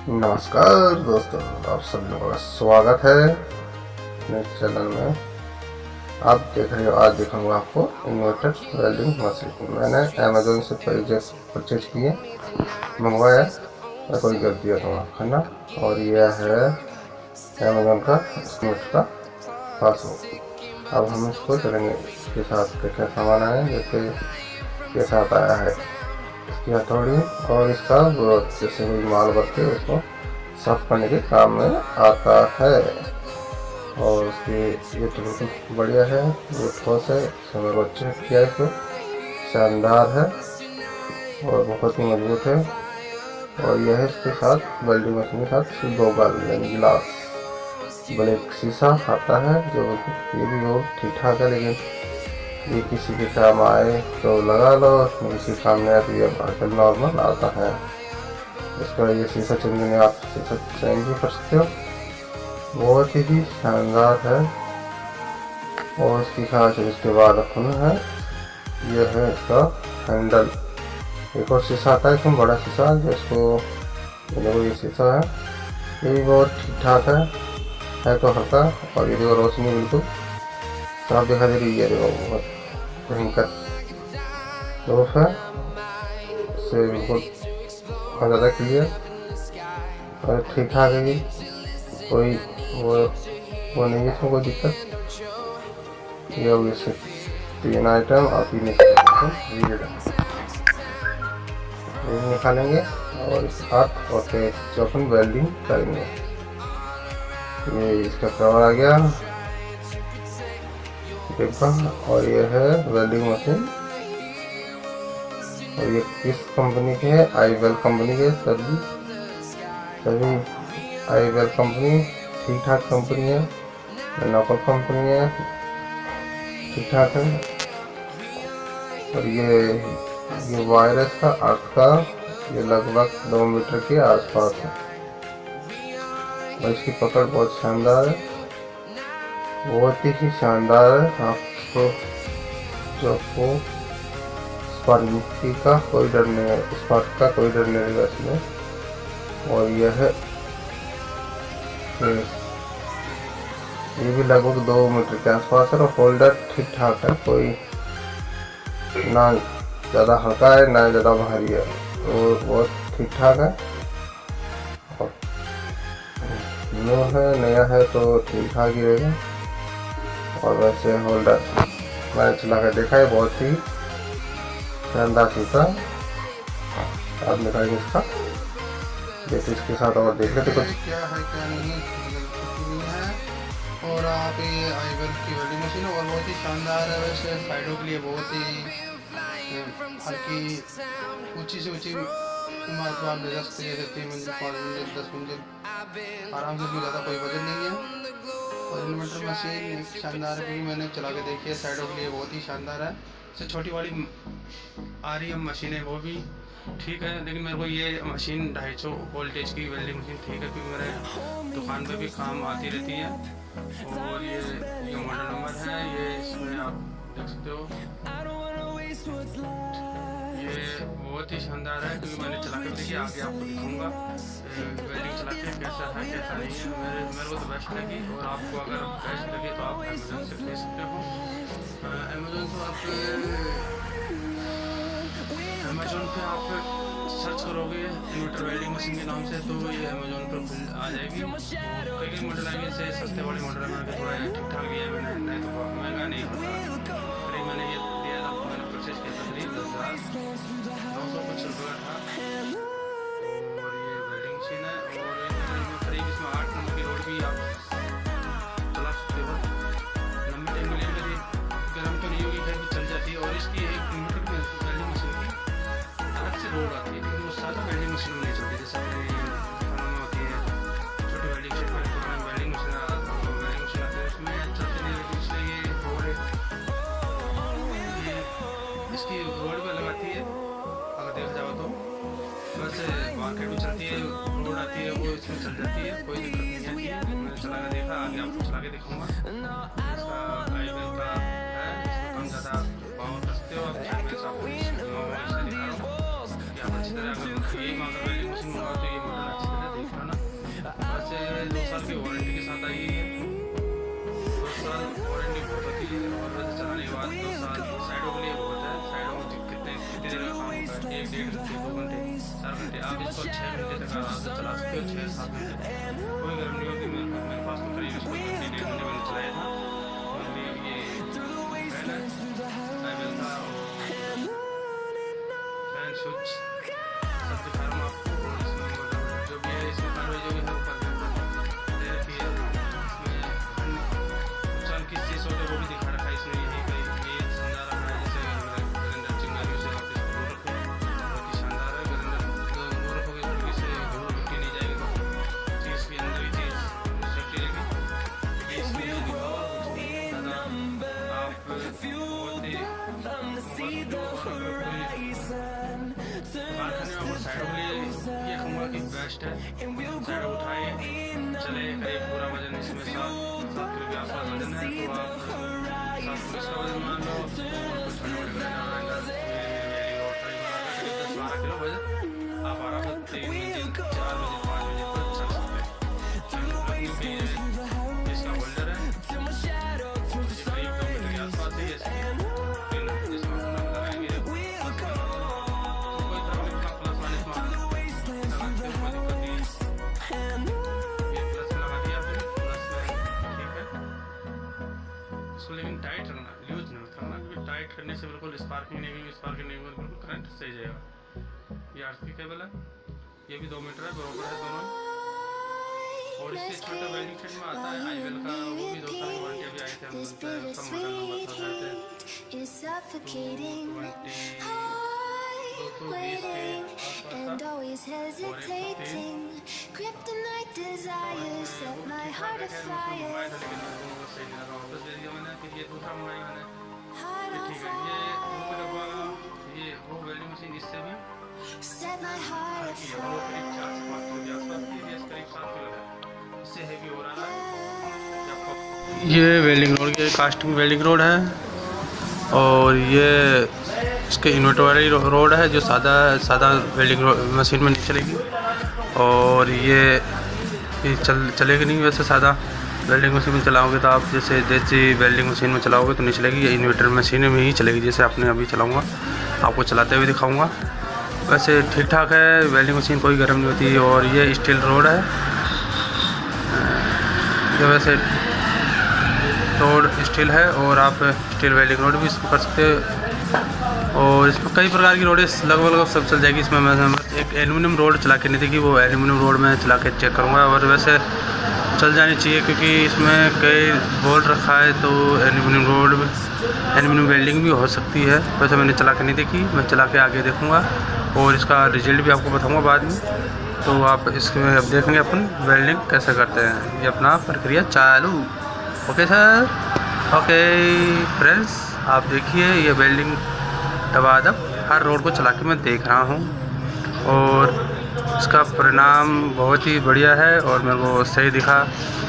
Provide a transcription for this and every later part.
नमस्कार दोस्तों, आप सभी लोगों का स्वागत है अपने चैनल में। आप देख रहे हो, आज दिखाऊंगा आपको इन्वर्टर वेल्डिंग मशीन। मैंने अमेजोन से परचेज किए, मंगवाया, कोई गलती है ना। और यह है अमेजोन का इन्वर्टर का पासवर्ड। अब हम इसको चलेंगे, इसके साथ क्या सामान आया, जैसे के साथ आया है इसकी हथौड़ी और इसका जैसे कोई माल भरते उसको साफ करने के काम में आता है। और उसकी ये तो बिल्कुल बढ़िया है, ये ठोस है, समय को चेक किया, इसको शानदार है और बहुत ही मजबूत है। और यह है इसके साथ वेल्डिंग मशीन के साथ गोगल यानी गिलास ब्लैक शीशा आता है, जो ये भी बहुत ठीक ठाक है। लेकिन ये किसी के काम आए तो लगा लो, किसी काम नहीं आए तो ये आजकल नॉर्मल आता है। इसका ये शीशा चेंज आप शीशा चेंज भी कर सकते हो, बहुत ही शानदार है। और इसकी खास इसके बाद खुला है, यह है इसका हैंडल। एक और शीशा आता है इसमें, बड़ा शीशा, जिसको देखो ये शीशा है, ये भी बहुत ठीक ठाक है तो हल्का। और ये देखो रोशनी बिल्कुल साफ दिखा दे रही है, देखो बहुत भयंकर प्रूफ है, इससे बिल्कुल ज़्यादा क्लियर और ठीक ठाक है। कोई वो नहीं है, इसमें कोई दिक्कत। ये हो गए 3 आइटम और 3 निकालेंगे और इस हाथ और जो अपन वेल्डिंग करेंगे। ये इसका कवर आ गया डिब्बा, और ये है वेल्डिंग मशीन। और ये किस कंपनी के है? आईवेल कंपनी के। सभी आईवेल कंपनी ठीक ठाक कंपनी है, लोकल कंपनी है, ठीक ठाक है। और ये वायरस का अर्थ का ये लगभग 2 मीटर के आसपास है और इसकी पकड़ बहुत शानदार है, बहुत ही शानदार है। आपको जो स्पार्क का कोई डर नहीं है, स्पार्क का कोई डर नहीं रहेगा इसमें। और यह है ये भी लगभग 2 मीटर के आसपास है और होल्डर ठीक ठाक है, कोई ना ज़्यादा हल्का है ना ज़्यादा भारी है, तो बहुत ठीक ठाक है। और न्यू है, नया है तो ठीक ठाक ही रहेगा। और वैसे होल्डर मैंने चला कर देखा है, बहुत ही शानदार शीशा। आप निकालेंगे इसका, जैसे इसके साथ और देख लेते कुछ क्या है क्या नहीं है। और आप ये आईवेल की वेल्डिंग मशीन है और बहुत ही शानदार है। वैसे साइडों के लिए बहुत ही हल्की ऊंची से ऊंची इमारत आप ले जा सकते हैं, जैसे 3 मंजिल 5 मंजिल 10 मंजिल आराम से, ज़्यादा कोई वजन नहीं है। और इन्वर्टर मशीन शानदार है, क्योंकि मैंने चला के देखी है, साइडों के लिए बहुत ही शानदार है। इससे छोटी वाली आ रही है मशीन है, वो भी ठीक है, लेकिन मेरे को ये मशीन 250 वोल्टेज की वेल्डिंग मशीन ठीक है, क्योंकि मेरे दुकान पे भी काम आती रहती है। और ये मॉडल नंबर है, ये इसमें आप देख सकते हो। ये बहुत ही शानदार है, क्योंकि मैंने चला कर देखी, आगे आपको दिखाऊंगा वेल्डिंग चला के कैसा है कैसा नहीं है। मेरे को तो बेस्ट लगी, और आपको अगर बेस्ट लगे तो आप अमेजोन से खरीद सकते हो। अमेजोन पे आप सर्च करोगे इन्वर्टर वेल्डिंग मशीन के नाम से, तो ये अमेजोन पर खुल आ जाएगी। कई मॉडल आएंगे, जैसे सस्ते वाले मॉडल मैंने थोड़ा ठीक ठाक लिया है मैंने, नहीं तो महंगा नहीं होता। करीब मैंने ये लिया था, मैंने परचेज किया था करीब 10,900 कुछ रुपये का था। और ये वेल्डिंग मशीन है, और करीब इसमें 8 नंबर की रोड भी आप चला सकते हो। लंबे टाइम के लिए करीब गर्म तो नहीं होगी, फिर भी चल जाती है। और इसकी एक इन्वर्टर वेल्डिंग मशीन की अलग से रोड आती है, क्योंकि वो सादा वेल्डिंग मशीन में नहीं चलती, जैसे अपनी दुकानों में होती है छोटी वेल्डिंग मशीन। वेल्डिंग मशीन आती है, उसमें चलती नहीं होती, इसलिए ये रोड इसकी रोड पर लगाती है अगर देखा जाए तो। वैसे मार्केट में चलती है, रोड आती है, वो इसमें चल जाती है, कोई दिक्कत नहीं आती है। मैंने चला के देखा, आगे आपको चला के दिखाऊंगा। इसका आईवेल का है, इसमें कम ज़्यादा पावर कर सकते हो आप, चाहे मैं आपको इसलिए दिखा रहा हूँ कि आप अच्छी तरह अगर ये वेल्डिंग मशीन मंगाओ तो ये मॉडल अच्छी तरह देखना आप इसको 6 घंटे तक आराम से चला सकते हो, 6-7 घंटे, कोई गर्म नहीं होगी। मेरे पास तो करीब इसको 1.5 घंटे मैंने चलाया था। ये फैन है, lBl था, और फैन स्विच सब दिखा रहा हूँ आपको। और इसमें जो भी है, इसमें कार्रवाई जो भी है ऊपर देखिए, इसमें नुकसान किस चीज़ होता है वो भी दिखा रखा है इसमें। यही ये समझा रहा है, जैसे ग्राइंडर चिंगारी से आप इसको दूर रखो, बहुत ही शानदार है। ग्राइंडर दूर रखोगे तो इससे धूल मिट्टी नहीं जाएगी, तो चीज़ के अंदर ही चीज़ सेफ्टी रहेगी। इसमें ये दिखाओ ज़्यादा आप बहुत ही कारखाने और साइडों के लिए ये कहूँगा कि बेस्ट है। साइड उठाए चले, करीब पूरा वजन इसमें 7 किलो के आसपास वजन है, तो आप 7 किलो इसका वजन मान लो, और कुछ छोटे-मोटे ग्राइंडर 10-12 किलो वजन, आप आराम से 3 बजे 4 बजे 5 बजे तक चल सकते हैं। इसका होल्डर है, ये करीब 2 मीटर के आसपास है। जिसमें हम लगाएंगे कोई तरह का प्लस माइनस लगा सकते हो, कोई दिक्कत नहीं है। ये प्लस में लगा दिया आपने, प्लस में ठीक है। इसको लेकिन टाइट रखना, लूज नहीं रखना, क्योंकि टाइट करने से बिल्कुल स्पार्किंग नहीं होगी, बिल्कुल करंट सही जाएगा। ये आरसी केबल है, ये भी 2 मीटर है, बराबर है दोनों। और इससे छोटा वेल्डिंग सेट में आता है lBl का, वो भी 2 साल की वारंटी अभी आई थी, हम उसका मॉडल नंबर था शायद 220 के आसपास था, और 130 मंगाया था, लेकिन लोगों को सही नहीं लगा, वापस दे दिया मैंने। फिर ये दूसरा मंगाया मैंने, ठीक है। ये वो वेल्डिंग मशीन इससे भी हल्की है, वो करीब 4 से 5 किलो के आसपास थी, ये करीब 7 किलो है, इससे हैवी हो रहा है। ये वेल्डिंग रोड, ये कास्टिंग वेल्डिंग रोड है, और ये इसके इन्वर्टर वाली रोड है, जो सादा वेल्डिंग मशीन में नहीं चलेगी। और ये चलेगी नहीं, वैसे सादा वेल्डिंग मशीन में चलाओगे तो आप जैसे देसी वेल्डिंग मशीन में चलाओगे तो नहीं चलेगी, ये इन्वर्टर मशीन में ही चलेगी। जैसे आपने अभी चलाऊँगा, आपको चलाते हुए दिखाऊँगा। वैसे ठीक ठाक है, वेल्डिंग मशीन कोई गर्म नहीं होती। और ये स्टील रोड है, जो वैसे रोड स्टील है, और आप स्टील वेल्डिंग रोड भी इसमें कर सकते हो। और इसमें कई प्रकार की रोडें लगभग सब चल जाएगी। इसमें मैं एक एल्यूमिनियम रोड चला के नहीं देखी, वो एल्यूमिनियम रोड में चला के चेक करूँगा। और वैसे चल जानी चाहिए, क्योंकि इसमें कई बोल्ट रखा है, तो एल्यूमिनियम वेल्डिंग भी हो सकती है। वैसे मैंने चला के नहीं देखी, मैं चला के आगे देखूँगा, और इसका रिजल्ट भी आपको बताऊँगा बाद में। तो आप इसमें अब देखेंगे अपन वेल्डिंग कैसे करते हैं, ये अपना प्रक्रिया चालू। ओके सर, ओके फ्रेंड्स, आप देखिए ये वेल्डिंग दबादब हर रोड को चला के मैं देख रहा हूँ, और इसका परिणाम बहुत ही बढ़िया है, और मेरे को सही दिखा।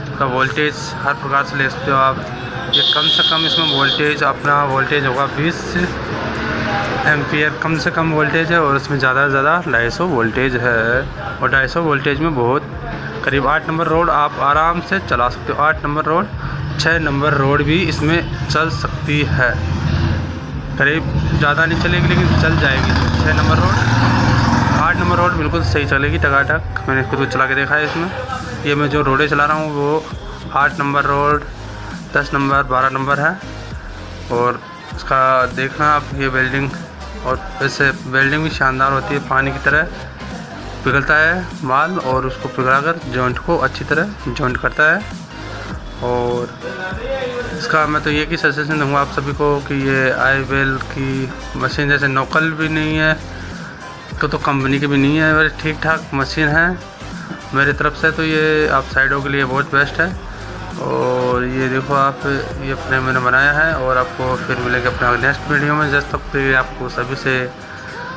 इसका वोल्टेज हर प्रकार से ले सकते हो आप। ये कम से कम इसमें वोल्टेज, अपना वोल्टेज होगा 20 एम्पियर, कम से कम वोल्टेज है। और इसमें ज़्यादा से ज़्यादा 250 वोल्टेज है, और 250 वोल्टेज में बहुत करीब 8 नंबर रोड आप आराम से चला सकते हो। 8 नंबर रोड, 6 नंबर रोड भी इसमें चल सकती है। करीब ज़्यादा नहीं चलेगी, लेकिन चल जाएगी। 6 नंबर रोड, 8 नंबर रोड बिल्कुल सही चलेगी टकाटक। मैंने खुद को चला के देखा है इसमें। ये मैं जो रोडें चला रहा हूँ वो 8 नंबर रोड, 10 नंबर, 12 नंबर है। और इसका देखना आप, ये वेल्डिंग, और वैसे वेल्डिंग भी शानदार होती है, पानी की तरह पिघलता है माल, और उसको पिघलाकर जॉइंट को अच्छी तरह जॉइंट करता है। और इसका मैं तो ये की सजेशन दूँगा आप सभी को कि ये lBl की मशीन जैसे नोकल भी नहीं है, तो कंपनी की भी नहीं है, वैसे ठीक ठाक मशीन है मेरी तरफ से। तो ये आप साइडों के लिए बहुत बेस्ट है। और ये देखो आप, ये अपने मैंने बनाया है, और आपको फिर मिलेगा अपने नेक्स्ट वीडियो में। जब तक के आपको सभी से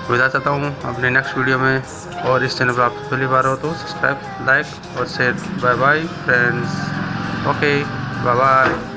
विदा चाहता हूँ अपने नेक्स्ट वीडियो में। और इस चैनल पर आप पहली बार हो तो सब्सक्राइब, लाइक और share. Bye bye friends, okay bye bye.